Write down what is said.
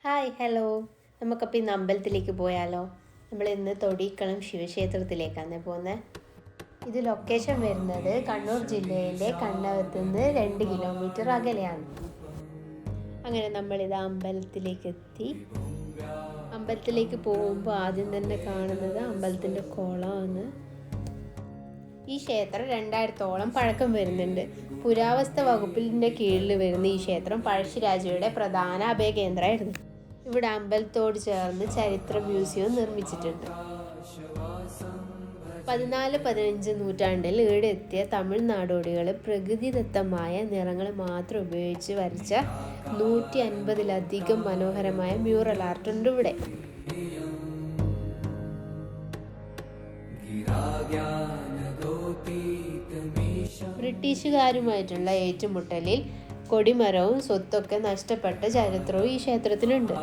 Hi hello. നമുക്കപ്പോൾ ഇന്ന് അമ്പലത്തിലേക്ക് പോയാലോ? നമ്മൾ ഇന്ന് തൊടിക്കളം ശിവക്ഷേത്രത്തിലേക്കാണ് പോകുന്നത്. ഇത് ലൊക്കേഷൻ വരുന്നത് കണ്ണൂർ ജില്ലയിലെ കണ്ണകത്ത് നിന്ന് 2 കിലോമീറ്റർ അകലെയാണ്. അങ്ങനെ നമ്മളിത് അമ്പലത്തിലേക്ക് എത്തി. അമ്പലത്തിലേക്ക് പോകുമ്പോൾ ആദ്യം തന്നെ കാണുന്നത് അമ്പലത്തിൻ്റെ കുളമാണ്. ഈ ക്ഷേത്രം 2000-ഓളം പഴക്കം വരുന്നുണ്ട്. പുരാവസ്തു വകുപ്പിൻ്റെ കീഴിൽ വരുന്ന ഈ ക്ഷേത്രം പഴശ്ശിരാജയുടെ പ്രധാന അഭയകേന്ദ്രമായിരുന്നു. ഇവിടെ അമ്പലത്തോട് ചേർന്ന് ചരിത്ര മ്യൂസിയം നിർമ്മിച്ചിട്ടുണ്ട്. 14-15 നൂറ്റാണ്ടിൽ ഇവിടെ എത്തിയ തമിഴ് നാടോടികൾ പ്രകൃതിദത്തമായ നിറങ്ങൾ മാത്രം ഉപയോഗിച്ച് വരച്ച 150-ലധികം മനോഹരമായ മ്യൂറൽ ആർട്ട് ഉണ്ട് ഇവിടെ. ബ്രിട്ടീഷുകാരുമായിട്ടുള്ള ഏറ്റുമുട്ടലിൽ കൊടിമരവും സ്വത്തൊക്കെ നഷ്ടപ്പെട്ട ചരിത്രവും ഈ ക്ഷേത്രത്തിനുണ്ട്.